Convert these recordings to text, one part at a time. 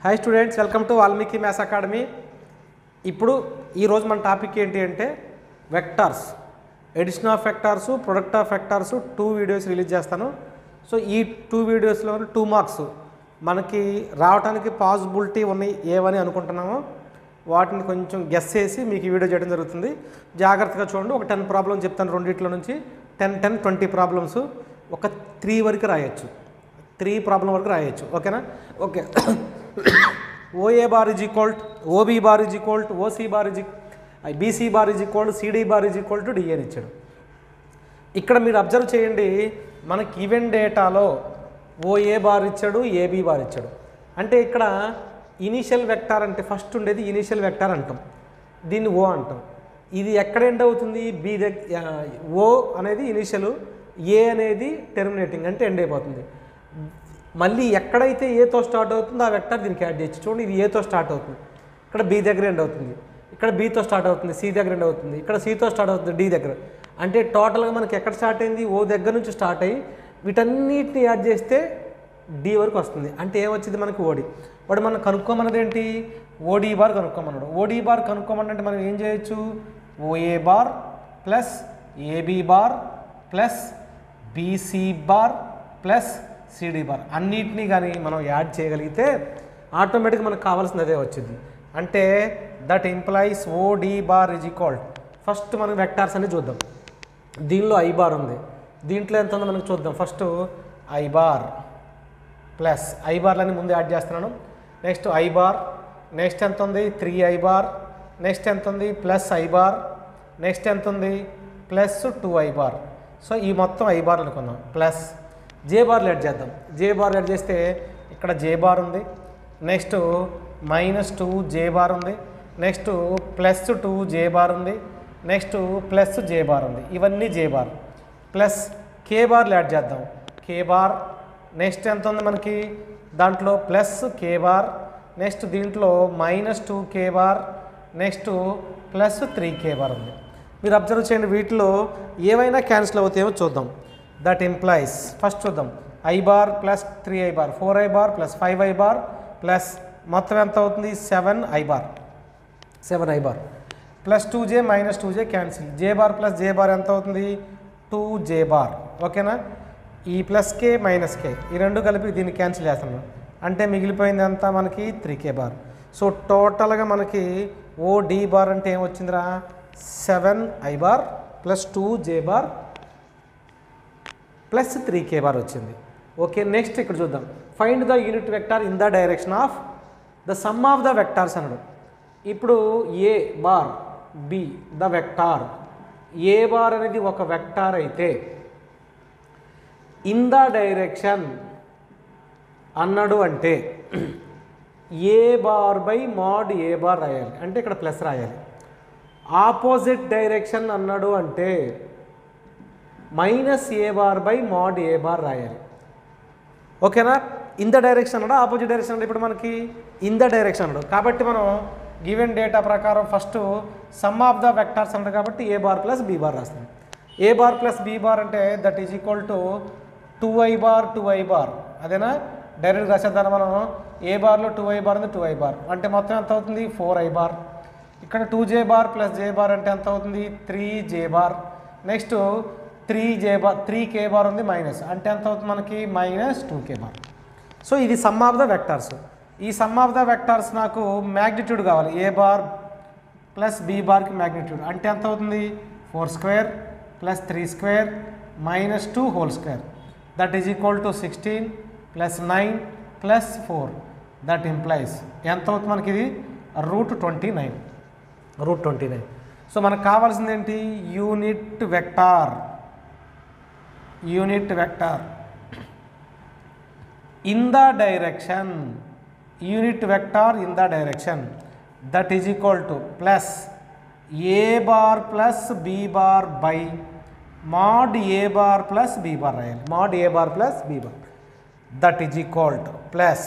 Hi students, welcome to Valmiki Maths Academy. ఇప్పుడు ఈరోజు మన టాపిక్ ఏంటి అంటే vectors, addition of vectors, product of vectors 2 videos release చేస్తాను. సో ఈ 2 వీడియోస్లో 2 మార్క్స్ మనకి రావడానికి పాసిబిలిటీ ఉన్నాయి ఏవని అనుకుంటున్నామో వాటిని కొంచెం గెస్ చేసి మీకు ఈ వీడియో చేయడం జరుగుతుంది. జాగ్రత్తగా చూడండి. ఒక 10 ప్రాబ్లమ్స్ చెప్తాను. రెండిట్లో నుంచి 10-20 ప్రాబ్లమ్స్ ఒక 3 వరకు రాయొచ్చు. 3 ప్రాబ్లం వరకు రాయొచ్చు. ఓకేనా? Okay. OA bar is equal OB bar is equal OC bar is BC bar is equal CD bar is equal to DA అని ఇచ్చాడు. ఇక్కడ మీరు అబ్జర్వ్ చేయండి, మనకి ఈవెన్ డేటాలో OA బార్ ఇచ్చాడు, AB బార్ ఇచ్చాడు. అంటే ఇక్కడ ఇనీషియల్ వెక్టార్ అంటే ఫస్ట్ ఉండేది ఇనీషియల్ వెక్టార్ అంటాం, దీన్ని O అంటాం. ఇది ఎక్కడ ఎండ్ అవుతుంది? B దగ్గర. O అనేది ఇనీషియల్, A అనేది టెర్మినేటింగ్ అంటే ఎండ్ అయిపోతుంది. మళ్ళీ ఎక్కడైతే ఏతో స్టార్ట్ అవుతుందో ఆ వెక్టర్ దీనికి యాడ్ చేయొచ్చు. చూడండి, ఇది ఏతో స్టార్ట్ అవుతుంది, ఇక్కడ B దగ్గర ఎండ్ అవుతుంది, ఇక్కడ Bతో స్టార్ట్ అవుతుంది, C దగ్గర ఎండ్ అవుతుంది, ఇక్కడ Cతో స్టార్ట్ అవుతుంది, D దగ్గర. అంటే టోటల్గా మనకి ఎక్కడ స్టార్ట్ అయింది? O దగ్గర నుంచి స్టార్ట్ అయ్యి వీటన్నిటిని యాడ్ చేస్తే D వరకు వస్తుంది. అంటే ఏమొచ్చింది మనకి? OD. వాడు మనం కనుక్కోమన్నది ఏంటి? OD బార్ కనుక్కోమన్నాడు. OD బార్ కనుక్కోమన్నంటే మనం ఏం చేయొచ్చు? OA bar plus AB bar plus BC bar plus CD bar అన్నిటినీ కానీ మనం యాడ్ చేయగలిగితే ఆటోమేటిక్గా మనకు కావాల్సింది అదే వచ్చింది. అంటే that implies OD bar is equal. First మనం వెక్టార్స్ అని చూద్దాం. దీనిలో I బార్ ఉంది, దీంట్లో ఎంత ఉందో మనకు చూద్దాం. First I bar plus I బార్లని ముందు యాడ్ చేస్తున్నాను. నెక్స్ట్ I బార్, నెక్స్ట్ ఎంత ఉంది? 3I బార్, నెక్స్ట్ ఎంత ఉంది? ప్లస్ I బార్, నెక్స్ట్ ఎంత ఉంది? Plus 2I bar. సో ఈ మొత్తం I బార్ అనుకున్నాం. ప్లస్ J బార్లు యాడ్ చేద్దాం. J బార్ యాడ్ చేస్తే ఇక్కడ J బార్ ఉంది, నెక్స్ట్ -2J బార్ ఉంది, నెక్స్ట్ ప్లస్ 2J బార్ ఉంది, నెక్స్ట్ ప్లస్ J బార్ ఉంది. ఇవన్నీ J బార్. ప్లస్ K బార్లు యాడ్ చేద్దాం. K బార్, నెక్స్ట్ ఎంత ఉంది మనకి? దాంట్లో ప్లస్ K బార్, నెక్స్ట్ దీంట్లో -2K bar, next plus 3K bar ఉంది. మీరు అబ్జర్వ్ చేయండి, వీటిలో ఏవైనా క్యాన్సిల్ అవుతాయేమో చూద్దాం. దట్ ఇంప్లైస్ ఫస్ట్ చూద్దాం. I bar plus 3I bar, 4I bar plus 5I bar plus మొత్తం ఎంత అవుతుంది? 7I bar, 7I bar plus 2J -2J cancel. J bar plus J bar ఎంత అవుతుంది? 2J bar. ఓకేనా? ఈ ప్లస్ K మైనస్ K ఈ రెండు కలిపి దీన్ని క్యాన్సిల్ చేస్తున్నాం. అంటే మిగిలిపోయింది అంతా మనకి 3K బార్. సో టోటల్గా మనకి OD బార్ అంటే ఏమొచ్చిందిరా? 7I bar plus 2J bar plus 3K bar వచ్చింది. ఓకే, నెక్స్ట్ ఇక్కడ చూద్దాం. Find the unit vector in the direction of the sum of the vectors అన్నాడు. ఇప్పుడు A bar B the vector. A bar అనేది ఒక vector అయితే in the direction అన్నాడు అంటే A bar by mod A bar రాయాలి, అంటే ఇక్కడ ప్లస్ రాయాలి. ఆపోజిట్ డైరెక్షన్ అన్నాడు అంటే -A bar by mod A bar రాయాలి. ఓకేనా? ఇన్ ద డైరెక్షన్ అన్నాడు, ఆపోజిట్ డైరెక్షన్ అన్నాడు. ఇప్పుడు మనకి ఇన్ ద డైరెక్షన్ అన్నాడు కాబట్టి మనం గివెన్ డేటా ప్రకారం first sum of the vectors అన్నాడు కాబట్టి A bar plus B bar రాస్తాం. A bar plus B bar అంటే that is equal to 2I bar 2I bar. అదేనా? డైరెక్ట్ రాసేద్దాం మనం. A బార్లో 2I బార్ ఉంది, 2I బార్ అంటే మొత్తం ఎంత అవుతుంది? 4I bar. ఇక్కడ 2J bar plus J bar అంటే ఎంత అవుతుంది? 3J bar. Next 3J bar 3K bar ఉంది మైనస్, అంటే ఎంత అవుతుంది మనకి? -2K bar. సో ఇది సమ్ ఆఫ్ ద వెక్టార్స్. ఈ సమ్ ఆఫ్ ద వెక్టార్స్ నాకు మ్యాగ్నిట్యూడ్ కావాలి. A బార్ ప్లస్ B బార్కి మ్యాగ్నిట్యూడ్ అంటే ఎంత అవుతుంది? 4² plus 3² -2 whole square. That is equal to 16 plus 9 plus 4. That implies ఎంత అవుతుంది మనకి? ఇది √29. √29. సో మనకు కావాల్సింది ఏంటి? Unit vector. Unit vector in the direction. Unit vector in the direction that is equal to plus A bar plus B bar by mod A bar plus B bar రాయాలి. Mod A bar plus B bar that is equal to plus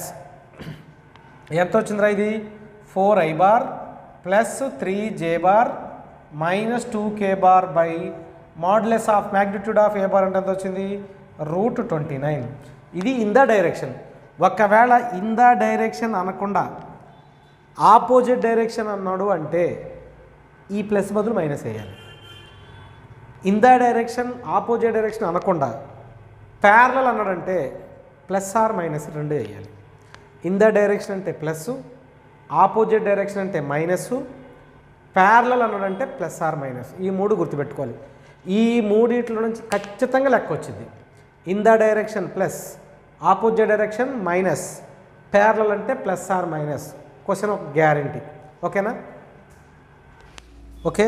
ఎంత వచ్చిందిరా? ఇది 4I bar plus 3J bar -2K bar by modulus of magnitude of A bar అంటే ఎంత వచ్చింది? √29. ఇది in the direction. ఒకవేళ in the direction అనకుండా opposite direction అన్నాడు అంటే ఈ ప్లస్ బదులు మైనస్ వేయాలి. In the direction opposite direction అనకుండా ప్యారలల్ అన్నాడంటే ప్లస్ ఆర్ మైనస్ రెండు వేయాలి. ఇన్ ద డైరెక్షన్ అంటే ప్లస్, ఆపోజిట్ డైరెక్షన్ అంటే మైనస్, ప్యారలల్ అన్నాడంటే ప్లస్ ఆర్ మైనస్. ఈ మూడు గుర్తుపెట్టుకోవాలి. ఈ మూడిట్లో నుంచి ఖచ్చితంగా లెక్క వచ్చింది. In the direction plus, opposite direction minus, parallel అంటే ప్లస్ ఆర్ మైనస్. క్వశ్చన్ ఒక గ్యారంటీ. ఓకేనా? ఓకే,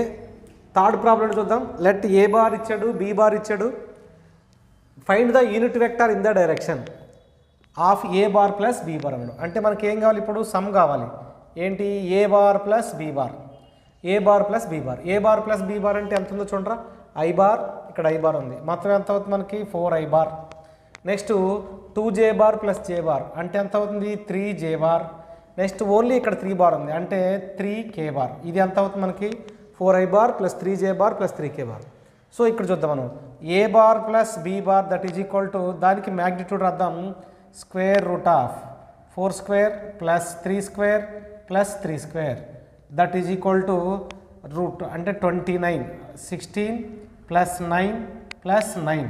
థర్డ్ ప్రాబ్లం చూద్దాం. లెట్ ఏ బార్ ఇచ్చాడు, బి బార్ ఇచ్చాడు. Find the unit vector in the direction of A bar plus B bar అన్నాడు. అంటే మనకి ఏం కావాలి ఇప్పుడు? సమ్ కావాలి. ఏంటి? A bar plus B bar, A bar plus B bar. A bar plus B bar అంటే ఎంత ఉందో చూడరా, ఐ బార్, ఇక్కడ ఐ బార్ ఉంది. మొత్తం ఎంత అవుతుంది మనకి? 4i bar. Next 2j bar plus J bar అంటే ఎంత అవుతుంది? 3j bar. నెక్స్ట్ ఓన్లీ ఇక్కడ 3 బార్ ఉంది అంటే 3k బార్. ఇది ఎంత అవుతుంది మనకి? 4i bar plus 3j bar plus 3k bar. So ఇక్కడ చూద్దాం మనం. A bar plus B bar that is equal to, దానికి మ్యాగ్నిట్యూడ్ రాద్దాం, square root of 4 square plus 3 square plus 3 square that is equal to root అంటే 29, 16 plus 9 plus 9,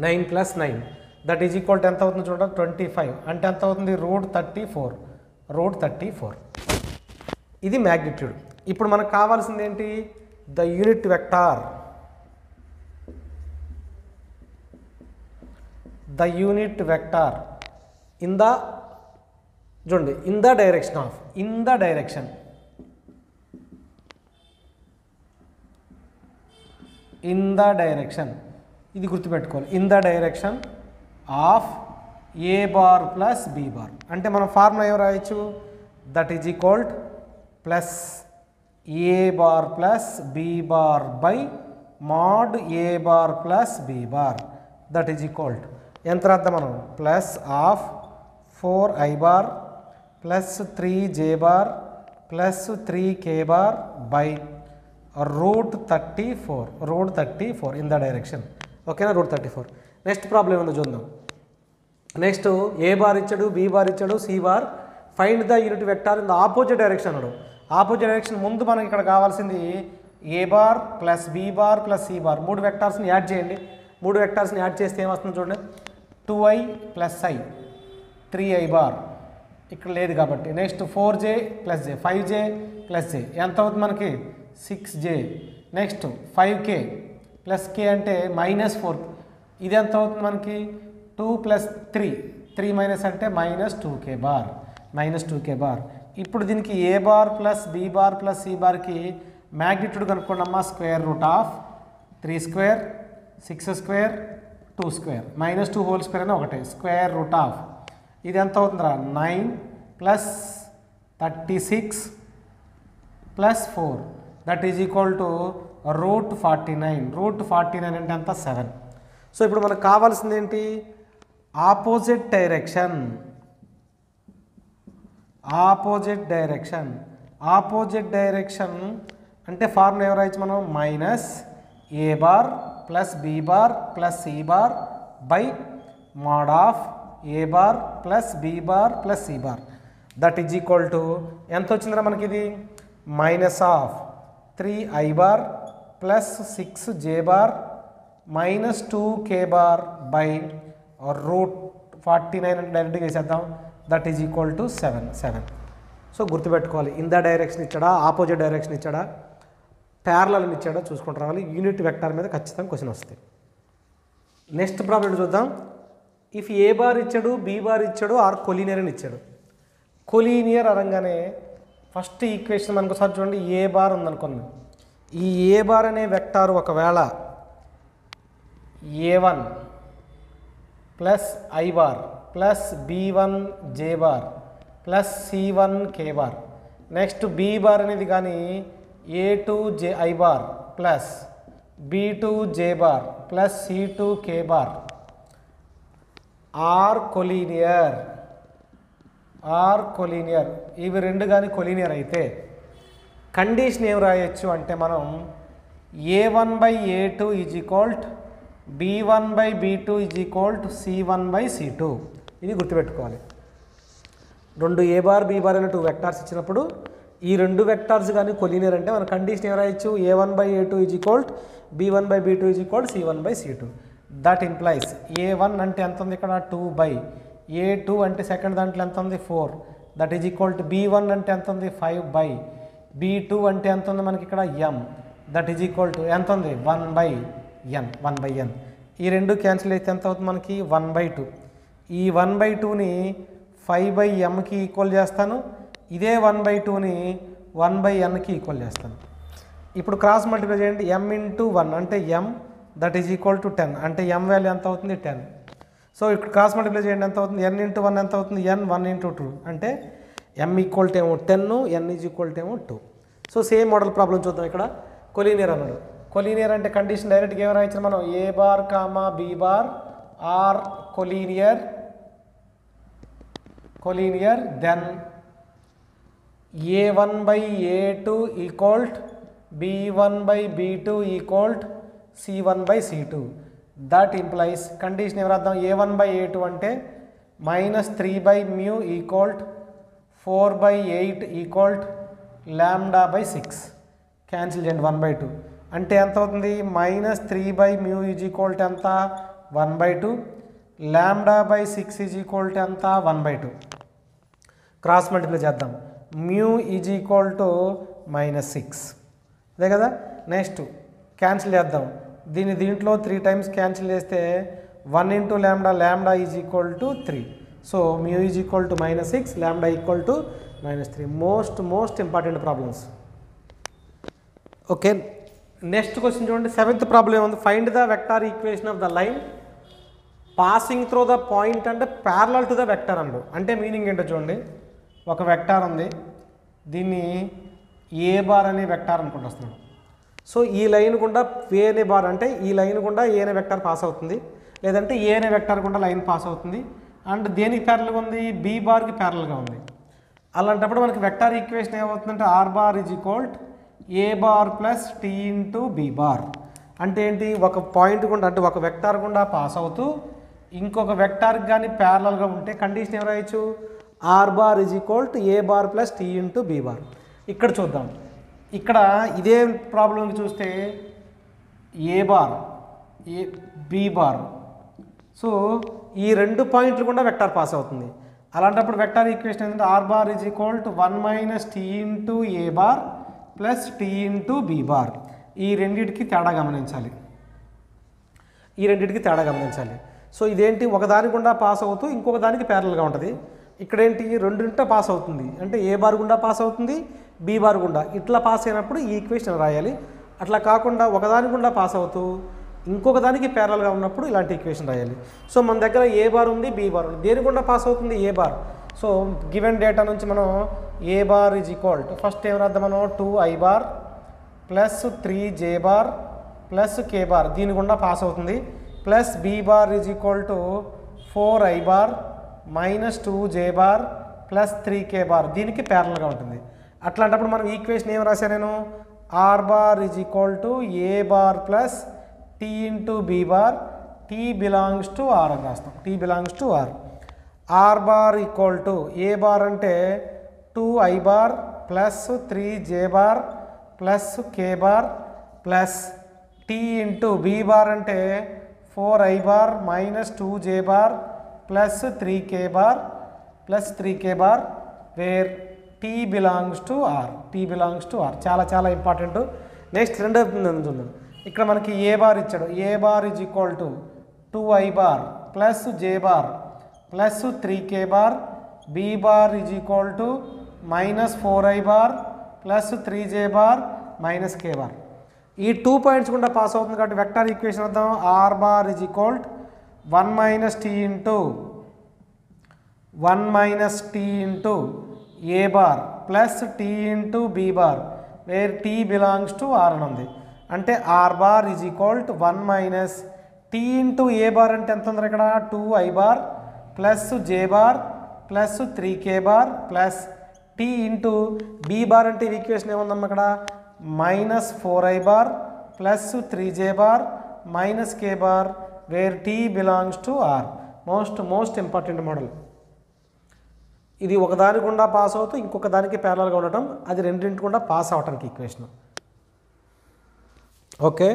9 plus 9 that is equal to ఎంత అవుతుంది చూడండి? 25 అంటే ఎంత అవుతుంది? Root 34, root 34. ఇది మ్యాగ్నిట్యూడ్. ఇప్పుడు మనకు కావాల్సింది ఏంటి? The unit vector, the unit vector in the, చూడండి, in the direction of, in the direction, in the direction, ఇది గుర్తుపెట్టుకోవాలి. In the direction of A bar plus B bar అంటే మనం ఫార్ములా ఏం రాయొచ్చు? That is equal to plus A bar plus B bar by mod A bar plus B bar that is equal to ఎంత రాద్దాం మనం? Plus of 4i bar plus 3j bar plus 3k bar by root 34, root 34 in the direction. ఓకేనా? Root 34. Next problem ఏముందో చూద్దాం. Next A bar ఇచ్చాడు, B bar ఇచ్చాడు, C bar. Find the unit vector in the opposite direction అన్నాడు. Opposite direction ముందు మనకి ఇక్కడ కావాల్సింది A bar plus B bar plus C bar. 3 వెక్టార్స్ని యాడ్ చేయండి. 3 వెక్టార్స్ని యాడ్ చేస్తే ఏమొస్తుంది చూడండి? 2i plus i, 3i bar ఇక్కడ లేదు కాబట్టి. Next 4j plus j, 5j plus j ఎంత అవుతుంది మనకి? 6j. Next 5k plus k అంటే -4, ఇది ఎంత అవుతుంది మనకి? 2 ప్లస్ 3, 3 మైనస్ అంటే -2k బార్, -2k బార్. ఇప్పుడు దీనికి A bar plus B bar plus C బార్కి మ్యాగ్నిట్యూడ్ కనుక్కోండి అమ్మా. Square root of 3 square, 6 square, 2 square, -2 whole square అని ఒకటే, స్క్వేర్ రూట్ ఆఫ్ ఇది ఎంత అవుతుందిరా? 9 plus 36 plus 4 that is equal to root 49. Root 49 అంటే ఎంత? 7. సో ఇప్పుడు మనకు కావాల్సింది ఏంటి? Opposite direction, opposite direction. Opposite direction అంటే ఫార్ములా ఏం రాయొచ్చు మనం? Minus A bar plus B bar plus C bar by mod of A bar plus B bar plus C bar that is equal to ఎంత వచ్చిందిరా మనకి? ఇది minus of 3i bar plus 6j bar -2k bar by root 49 అని డైరెక్ట్గా వేసేద్దాం. That is equal to 7. So గుర్తుపెట్టుకోవాలి. In the direction ఇచ్చాడా, opposite direction ఇచ్చాడా, ప్యారలల్ ఇచ్చాడా చూసుకుంటూ రావాలి. యూనిట్ వెక్టార్ మీద ఖచ్చితంగా క్వశ్చన్ వస్తాయి. నెక్స్ట్ ప్రాబ్లం చూద్దాం. ఇఫ్ ఏ బార్ ఇచ్చాడు, బి బార్ ఇచ్చాడు, ఆర్ కొలీనియర్ అని ఇచ్చాడు. కొలీనియర్ అనగానే ఫస్ట్ ఈక్వేషన్ మనకు ఒకసారి చూడండి. ఏ బార్ ఉందనుకుందాం. ఈ ఏ బార్ అనే వెక్టార్ ఒకవేళ a1 plus i bar plus b1 j bar plus c1 k bar, next B bar అనేది కానీ a2 j i bar plus b2 j bar plus c2 k bar are collinear, are collinear. ఇవి రెండు కానీ collinear అయితే condition ఏం రాయొచ్చు అంటే మనం a1 by a2 is equal to b1 by b2 is equal to c1 by c2. ఇది గుర్తుపెట్టుకోవాలి. రెండు ఏ బార్ బి బార్ అనే 2 వెక్టార్స్ ఇచ్చినప్పుడు ఈ 2 వెక్టార్స్ కానీ కొలీనియర్ అంటే మన కండిషన్ ఏం రాయొచ్చు, a1/a2 is equalled b1/b2 is equalled c1/c2. That implies a1 అంటే ఎంత ఉంది ఇక్కడ 2/a2 అంటే సెకండ్ దాంట్లో ఎంత ఉంది 4, that is equal to b1 అంటే ఎంత ఉంది 5/b2 అంటే ఎంత ఉంది మనకి ఇక్కడ m, that is equal to ఎంత ఉంది 1/n. ఈ రెండు క్యాన్సిల్ అయితే ఎంత అవుతుంది మనకి 1/2. ఈ 1/2ని 5/mకి ఈక్వల్ చేస్తాను, ఇదే 1/2ని 1/nకి ఈక్వల్ చేస్తాను. ఇప్పుడు క్రాస్ మల్టిప్లై చేయండి, m ఇంటూ 1 అంటే m, that is equal to 10 అంటే m వాల్యూ ఎంత అవుతుంది 10. సో ఇప్పుడు క్రాస్ మల్టిప్లై చేయండి ఎంత అవుతుంది, n ఇంటూ 1 ఎంత అవుతుంది n, 1 ఇంటూ 2 అంటే m ఈక్వల్ టు ఏమో 10, n ఈజ్ ఈక్వల్ టు ఏమో 2. సో సేమ్ మోడల్ ప్రాబ్లం చూద్దాం. ఇక్కడ కొలీనియర్ అన్నాడు. కొలీనియర్ అంటే కండిషన్ డైరెక్ట్గా ఏమైనా ఇచ్చిన మనం A bar comma B bar are collinear then a1/a2 equal to b1/b2 equal to c1/c2. That implies condition ఎవరు రాద్దాం, a1/a2 అంటే -3/μ ఈక్వల్డ్ 4/8 ఈక్వల్డ్ λ/6. క్యాన్సిల్ చేయండి 1/2 అంటే ఎంత అవుతుంది -3/μ ఈజ్ ఈక్వల్ టు ఎంత 1/2, λ/6 ఈజ్ ఈక్వల్ టు ఎంత 1/2. క్రాస్ మల్టిప్లై చేద్దాం, మ్యూ ఈజ్ ఈక్వల్ టు -6 అదే కదా. నెక్స్ట్ క్యాన్సిల్ చేద్దాం, దీంట్లో 3 టైమ్స్ క్యాన్సిల్ చేస్తే 1 into λ is equal to 3. So mu is equal to -6, λ equal to -3. Most important problems. Okay, next question చూడండి. 7th problem ఏముంది, find the vector equation of the line passing through the point అంటే parallel to the vector అన్నాడు. అంటే meaning ఏంటో చూడండి, ఒక vector ఉంది, దీన్ని ఏ బార్ అనే వెక్టార్ అనుకుంటూ వస్తున్నాడు. సో ఈ లైన్ గుండా ఏ అనే బార్ అంటే ఈ లైన్ గుండా ఏ అనే వెక్టార్ పాస్ అవుతుంది, లేదంటే ఏ అనే వెక్టార్ గుండా లైన్ పాస్ అవుతుంది. అండ్ దేనికి ప్యారల్గా ఉంది, బి బార్కి ప్యారల్గా ఉంది. అలాంటప్పుడు మనకి వెక్టార్ ఈక్వేషన్ ఏమవుతుందంటే R bar is equal A bar plus T into B bar. అంటే ఏంటి, ఒక పాయింట్ గుండా అంటే ఒక వెక్టార్ గుండా పాస్ అవుతూ ఇంకొక వెక్టార్కి కానీ ప్యారలల్గా ఉంటే కండిషన్ ఏం రాయొచ్చు, R bar is equal to A bar plus T into B bar. ఇక్కడ చూద్దాం, ఇక్కడ ఇదే ప్రాబ్లంకి చూస్తే A bar A B bar, so ఈ 2 పాయింట్లు కూడా వెక్టార్ పాస్ అవుతుంది. అలాంటప్పుడు వెక్టార్ ఈక్వేషన్ ఏంటంటే R bar is equal to 1 - T into A bar plus T into B bar. ఈ రెండింటికి తేడా గమనించాలి, సో ఇదేంటి, ఒకదాని గుండా పాస్ అవుతూ ఇంకొక దానికి ప్యారల్గా ఉంటుంది. ఇక్కడేంటి, రెండింట పాస్ అవుతుంది అంటే ఏ బార్ గుండా పాస్ అవుతుంది, బి బార్ గుండా. ఇట్లా పాస్ అయినప్పుడు ఈ ఈక్వేషన్ రాయాలి. అట్లా కాకుండా ఒకదాని గుండా పాస్ అవుతూ ఇంకొక దానికి ప్యారల్గా ఉన్నప్పుడు ఇలాంటి ఈక్వేషన్ రాయాలి. సో మన దగ్గర ఏ బార్ ఉంది, బి బార్ ఉంది, దేని గుండా పాస్ అవుతుంది A bar. So given data నుంచి మనం A bar is equal to first ఏం రాద్దాం మనం 2i bar plus 3j bar plus k bar దీని గుండా పాస్ అవుతుంది, plus B bar is equal to 4i bar minus 2j bar plus 3k bar దీనికి ప్యారల్గా ఉంటుంది. అట్లాంటప్పుడు మనం ఈక్వేషన్ ఏం రాశాను నేను, R bar is equal to A bar plus T into B bar, T belongs to R అని రాస్తాం, T belongs to R. R bar equal to A bar అంటే 2i bar plus 3j bar plus k bar plus T into B bar అంటే 4i bar minus 2j bar plus 3k bar plus 3k bar where T belongs to R, T belongs to R. చాలా important. Next రెండో చూద్దాం, ఇక్కడ మనకి A bar ఇచ్చాడు, A bar is equal to 2i bar plus j bar plus 3k bar, B bar is equal to minus 4i bar plus 3j bar minus k bar. ఈ 2 points గుండా pass అవుతుంది కాబట్టి vector equation వద్దాం, R bar is equal to 1 - T into A bar plus T into B bar where T belongs to R అని ఉంది. అంటే R bar is equal to 1 - T into A bar అంటే ఎంత ఉంది ఇక్కడ 2i bar plus j bar plus 3k bar plus T into B bar అంటే equation ఏముందమ్మా ఇక్కడ minus 4i bar plus 3j bar minus k bar where T belongs to R. Most important model. ఇది ఒకదాని గుండా pass అవుతూ ఇంకొక దానికి ప్యారలల్గా ఉండటం, అది రెండింటి గుండా పాస్ అవటానికి ఈక్వేషన్. ఓకే,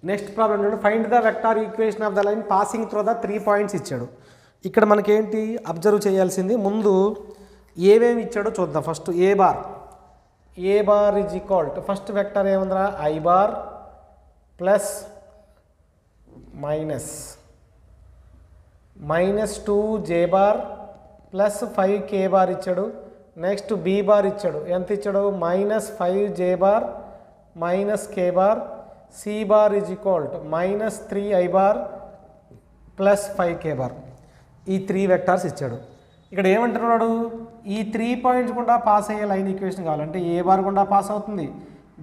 నెక్స్ట్ ప్రాబ్లం చూడండి. Find the vector equation of the line passing through the 3 points ఇచ్చాడు. ఇక్కడ మనకేంటి అబ్జర్వ్ చేయాల్సింది, ముందు ఏమేమి ఇచ్చాడో చూద్దాం. First A bar is equal to, first vector ఏముందిరా, I bar plus minus 2 J bar plus 5 K bar ఇచ్చాడు. నెక్స్ట్ బి బార్ ఇచ్చాడు, ఎంత ఇచ్చాడు, -5 జే bar minus K bar. C bar is equal to -3 i bar plus 5 K bar. ఈ 3 vectors ఇచ్చాడు. ఇక్కడ ఏమంటున్నాడు, ఈ 3 పాయింట్స్ గుండా పాస్ అయ్యే లైన్ ఈక్వేషన్ కావాలంటే ఏ బార్ గుండా పాస్ అవుతుంది,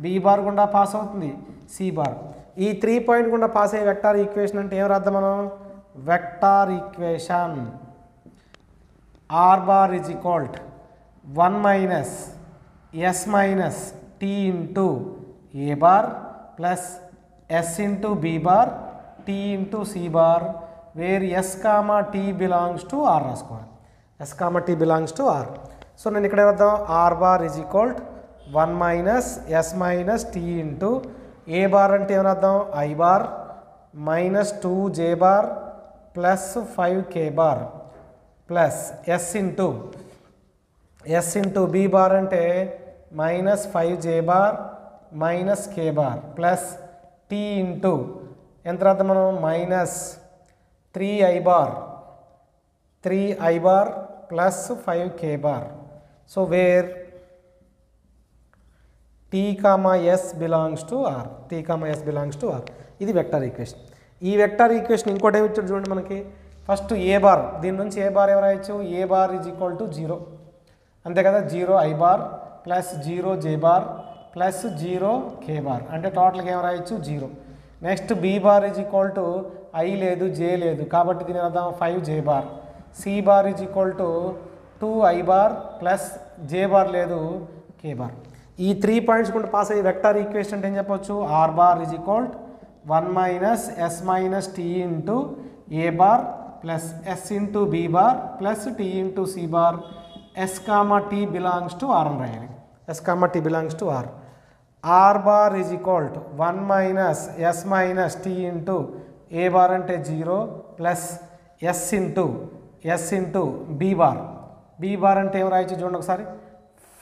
బి బార్ గుండా పాస్ అవుతుంది, సి బార్. ఈ 3 పాయింట్ గుండా పాస్ అయ్యే వెక్టార్ ఈక్వేషన్ అంటే ఏం రాద్దాం మనం, vector equation R bar is equal to 1 minus S minus T into A bar plus S into B bar T into C bar, where S comma T belongs to R రాసుకోవాలి. S comma T belongs to R. So నేను ఇక్కడ వద్దాం, R bar is equal to 1 minus S minus T into A bar అంటే ఏమర్థం, I bar -2 J bar plus 5 K bar plus S into B bar అంటే -5 జే bar minus కే bar plus T into ఎంత రాద్దాం మనం, -3 i bar plus 5 K bar. So where T comma S belongs to R, ఇది vector equation. ఈ vector equation ఇంకోటి ఏమి ఇచ్చాడు చూడండి మనకి. ఫస్ట్ ఏ బార్, దీని నుంచి ఏ బార్ ఎవరు రాయొచ్చు, A bar is equal to 0, అంతే కదా, 0 I bar plus 0 J bar plus 0 K bar, అంటే టోటల్గా ఏం రాయొచ్చు 0. Next B bar is equal to I లేదు జే లేదు కాబట్టి దీని అర్థం 5 జే bar. C bar is equal to 2 I bar plus J bar లేదు కే బార్. ఈ 3 పాయింట్స్ కూడా పాస్ అయ్యే వెక్టార్ ఈక్వేషన్ అంటే ఏం చెప్పొచ్చు, R bar is equal to 1 minus S minus T into A bar plus S into B bar plus T into C bar, S comma T belongs to R అని రాయాలి. S comma T belongs to R. R bar is equal to 1 minus S minus T into A bar అంటే 0 plus S into B bar అంటే ఏం రాయొచ్చు చూడండి ఒకసారి,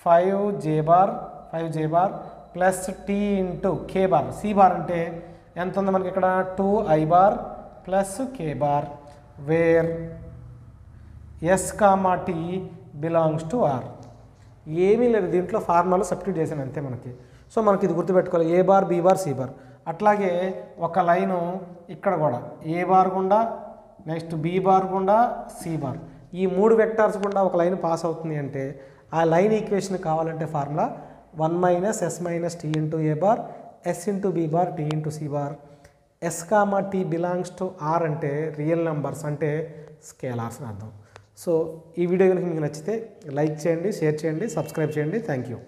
5 జే bar plus T into k bar. C bar అంటే ఎంత ఉంది మనకి ఇక్కడ, 2 I bar plus k bar, where S comma T belongs to R. ఏమీ లేదు, దీంట్లో ఫార్ములా సబ్స్టిట్యూట్ చేశాను అంతే మనకి. సో మనకి ఇది గుర్తుపెట్టుకోవాలి, A bar B bar C bar. అట్లాగే ఒక లైను ఇక్కడ కూడా ఏ బార్ గుండా, నెక్స్ట్ బి బార్ గుండా, సి బార్, ఈ 3 వెక్టార్స్ గుండా ఒక లైన్ పాస్ అవుతుంది అంటే ఆ లైన్ ఈక్వేషన్ కావాలంటే formula 1 minus S minus T into A bar S into B bar T into C bar. S comma T belongs to R అంటే real numbers, అంటే scalars అని అర్థం. సో ఈ వీడియో కనుక మీకు నచ్చితే లైక్ చేయండి, షేర్ చేయండి, సబ్స్క్రైబ్ చేయండి. Thank you.